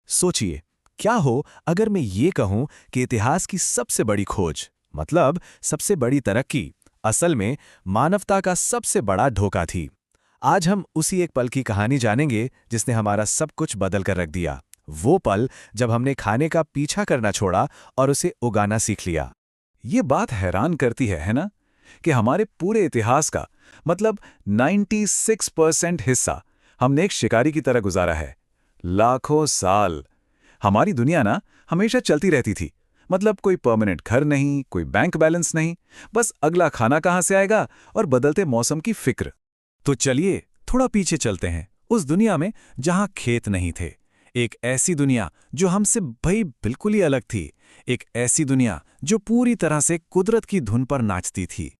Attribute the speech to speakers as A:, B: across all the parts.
A: सोचिए, क्या हो अगर मैं ये कहूं कि इतिहास की सबसे बड़ी खोज, मतलब सबसे बड़ी तरक्की, असल में मानवता का सबसे बड़ा धोखा थी। आज हम उसी एक पल की कहानी जानेंगे जिसने हमारा सब कुछ बदल कर रख दिया। वो पल जब हमने खाने का पीछा करना छोड़ा और उसे उगाना सीख लिया।
B: ये बात हैरान करती है ना? कि हमारे पूरे इतिहास का मतलब 96% हिस्सा हमने एक शिकारी की तरह गुजारा है। लाखों साल हमारी दुनिया ना हमेशा चलती रहती थी। मतलब कोई परमानेंट घर नहीं, कोई बैंक बैलेंस नहीं, बस अगला खाना कहाँ से आएगा और बदलते मौसम की फिक्र।
A: तो चलिए थोड़ा पीछे चलते हैं, उस दुनिया में जहां खेत नहीं थे। एक ऐसी दुनिया जो हमसे भाई बिल्कुल ही अलग थी। एक ऐसी दुनिया जो पूरी तरह से कुदरत की धुन पर नाचती थी।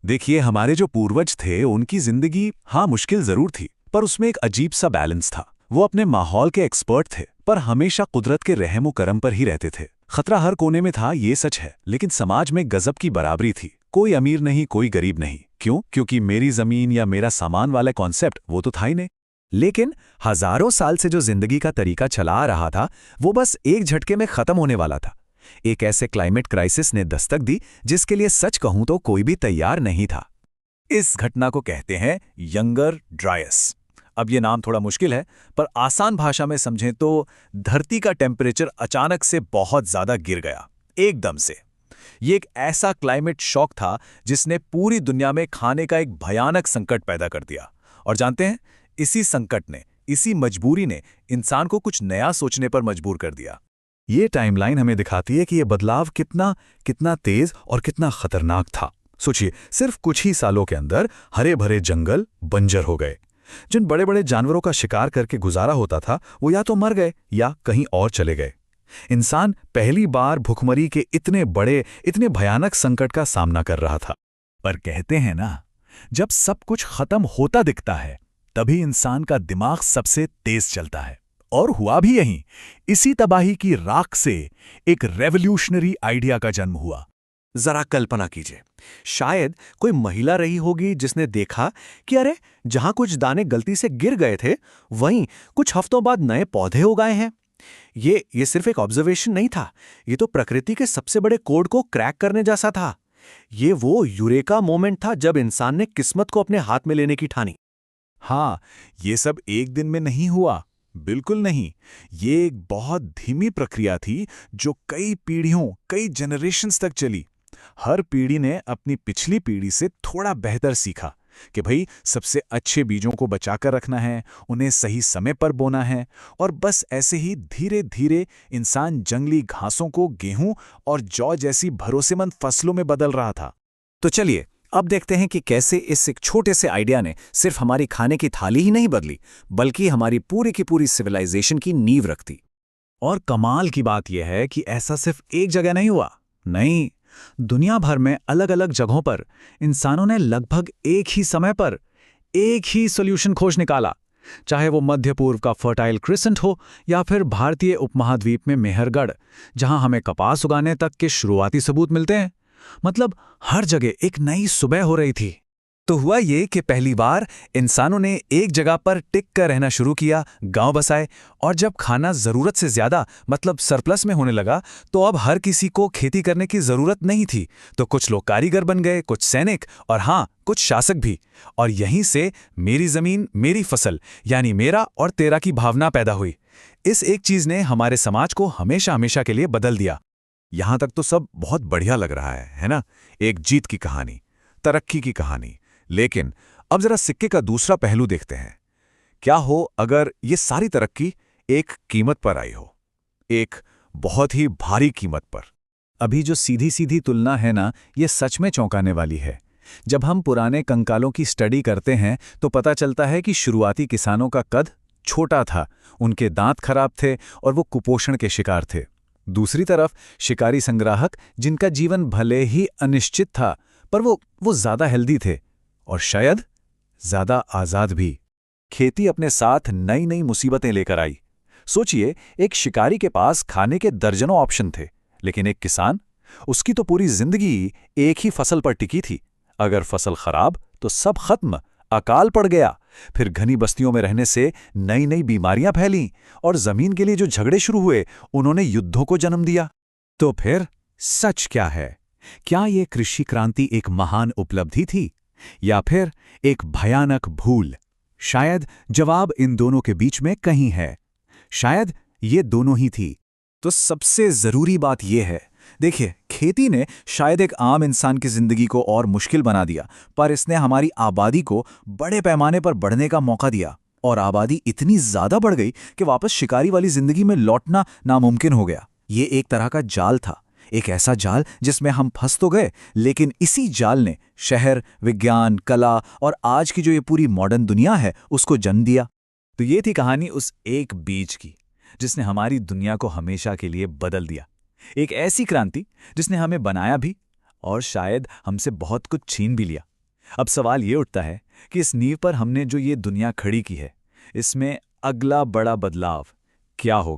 B: देखिए, हमारे जो पूर्वज थे उनकी जिंदगी हाँ मुश्किल जरूर थी, पर उसमें एक अजीब सा बैलेंस था। वो अपने माहौल के एक्सपर्ट थे, पर हमेशा कुदरत के रहमो करम पर ही रहते थे। खतरा हर कोने में था, ये सच है, लेकिन समाज में गजब की बराबरी थी। कोई अमीर नहीं, कोई गरीब नहीं। क्यों? क्योंकि मेरी जमीन या मेरा सामान वाला कॉन्सेप्ट वो तो था ही नहीं।
A: लेकिन हजारों साल से जो जिंदगी का तरीका चला आ रहा था, वो बस एक झटके में खत्म होने वाला था। एक ऐसे क्लाइमेट क्राइसिस ने दस्तक दी जिसके लिए सच कहूं तो कोई भी तैयार नहीं था।
B: इस घटना को कहते हैं यंगर ड्रायस। अब ये नाम थोड़ा मुश्किल है, पर आसान भाषा में समझें तो धरती का टेम्परेचर अचानक से बहुत ज्यादा गिर गया, एकदम से। ये एक ऐसा क्लाइमेट शॉक था जिसने पूरी दुनिया में खाने का एक भयानक संकट पैदा कर दिया। और जानते हैं, इसी संकट ने, इसी मजबूरी ने इंसान को कुछ नया सोचने पर मजबूर कर दिया।
A: ये टाइमलाइन हमें दिखाती है कि ये बदलाव कितना कितना तेज और कितना खतरनाक था। सोचिए, सिर्फ कुछ ही सालों के अंदर हरे भरे जंगल बंजर हो गए। जिन बड़े बड़े जानवरों का शिकार करके गुजारा होता था, वो या तो मर गए या कहीं और चले गए। इंसान पहली बार भुखमरी के इतने बड़े, इतने भयानक संकट का सामना कर रहा था।
B: पर कहते हैं ना, जब सब कुछ खत्म होता दिखता है, तभी इंसान का दिमाग सबसे तेज चलता है। और हुआ भी यहीं। इसी तबाही की राख से एक रेवोल्यूशनरी आइडिया का जन्म हुआ।
A: जरा कल्पना कीजिए, शायद कोई महिला रही होगी जिसने देखा कि अरे, जहां कुछ दाने गलती से गिर गए थे, वहीं कुछ हफ्तों बाद नए पौधे उगाए हैं। ये सिर्फ एक ऑब्जर्वेशन नहीं था, ये तो प्रकृति के सबसे बड़े कोड को क्रैक करने जैसा था। ये वो यूरेका मोमेंट था जब इंसान ने किस्मत को अपने हाथ में लेने की ठानी।
B: हाँ, ये सब एक दिन में नहीं हुआ, बिल्कुल नहीं। ये एक बहुत धीमी प्रक्रिया थी जो कई पीढ़ियों, कई जनरेशन्स तक चली। हर पीढ़ी ने अपनी पिछली पीढ़ी से थोड़ा बेहतर सीखा कि भाई सबसे अच्छे बीजों को बचाकर रखना है, उन्हें सही समय पर बोना है। और बस ऐसे ही धीरे धीरे इंसान जंगली घासों को गेहूं और जौ जैसी भरोसेमंद फसलों में बदल रहा था।
A: तो चलिए अब देखते हैं कि कैसे इस एक छोटे से आइडिया ने सिर्फ हमारी खाने की थाली ही नहीं बदली, बल्कि हमारी पूरी की पूरी सिविलाइजेशन की नींव रख दी।
B: और कमाल की बात यह है कि ऐसा सिर्फ एक जगह नहीं हुआ। नहीं, दुनिया भर में अलग अलग जगहों पर इंसानों ने लगभग एक ही समय पर एक ही सॉल्यूशन खोज निकाला। चाहे वो मध्य पूर्व का फर्टाइल क्रिसेंट हो या फिर भारतीय उपमहाद्वीप में मेहरगढ़, जहां हमें कपास उगाने तक के शुरुआती सबूत मिलते हैं। मतलब हर जगह एक नई सुबह हो रही थी।
A: तो हुआ ये कि पहली बार इंसानों ने एक जगह पर टिक कर रहना शुरू किया, गांव बसाए। और जब खाना जरूरत से ज्यादा मतलब सरप्लस में होने लगा, तो अब हर किसी को खेती करने की जरूरत नहीं थी। तो कुछ लोग कारीगर बन गए, कुछ सैनिक, और हाँ, कुछ शासक भी। और यहीं से मेरी जमीन मेरी फसल, यानी मेरा और तेरा की भावना पैदा हुई। इस एक चीज ने हमारे समाज को हमेशा हमेशा के लिए बदल दिया।
B: यहां तक तो सब बहुत बढ़िया लग रहा है ना? एक जीत की कहानी, तरक्की की कहानी। लेकिन अब जरा सिक्के का दूसरा पहलू देखते हैं। क्या हो अगर ये सारी तरक्की एक कीमत पर आई हो, एक बहुत ही भारी कीमत पर।
A: अभी जो सीधी सीधी तुलना है ना, ये सच में चौंकाने वाली है। जब हम पुराने कंकालों की स्टडी करते हैं तो पता चलता है कि शुरुआती किसानों का कद छोटा था, उनके दांत खराब थे और वो कुपोषण के शिकार थे। दूसरी तरफ शिकारी संग्राहक, जिनका जीवन भले ही अनिश्चित था, पर वो ज्यादा हेल्दी थे और शायद ज्यादा आजाद भी। खेती अपने साथ नई नई मुसीबतें लेकर आई। सोचिए, एक शिकारी के पास खाने के दर्जनों ऑप्शन थे, लेकिन एक किसान, उसकी तो पूरी जिंदगी एक ही फसल पर टिकी थी। अगर फसल खराब तो सब खत्म, अकाल पड़ गया। फिर घनी बस्तियों में रहने से नई नई बीमारियां फैलीं और जमीन के लिए जो झगड़े शुरू हुए उन्होंने युद्धों को जन्म दिया। तो फिर सच क्या है? क्या ये कृषि क्रांति एक महान उपलब्धि थी या फिर एक भयानक भूल? शायद जवाब इन दोनों के बीच में कहीं है। शायद ये दोनों ही थी। तो सबसे जरूरी बात यह है, देखिए, खेती ने शायद एक आम इंसान की जिंदगी को और मुश्किल बना दिया, पर इसने हमारी आबादी को बड़े पैमाने पर बढ़ने का मौका दिया। और आबादी इतनी ज्यादा बढ़ गई कि वापस शिकारी वाली जिंदगी में लौटना नामुमकिन हो गया। ये एक तरह का जाल था, एक ऐसा जाल जिसमें हम फंस तो गए, लेकिन इसी जाल ने शहर, विज्ञान, कला और आज की जो ये पूरी मॉडर्न दुनिया है उसको जन्म दिया। तो ये थी कहानी उस एक बीज की जिसने हमारी दुनिया को हमेशा के लिए बदल दिया। एक ऐसी क्रांति जिसने हमें बनाया भी और शायद हमसे बहुत कुछ छीन भी लिया। अब सवाल ये उठता है कि इस नींव पर हमने जो ये दुनिया खड़ी की है, इसमें अगला बड़ा बदलाव क्या होगा?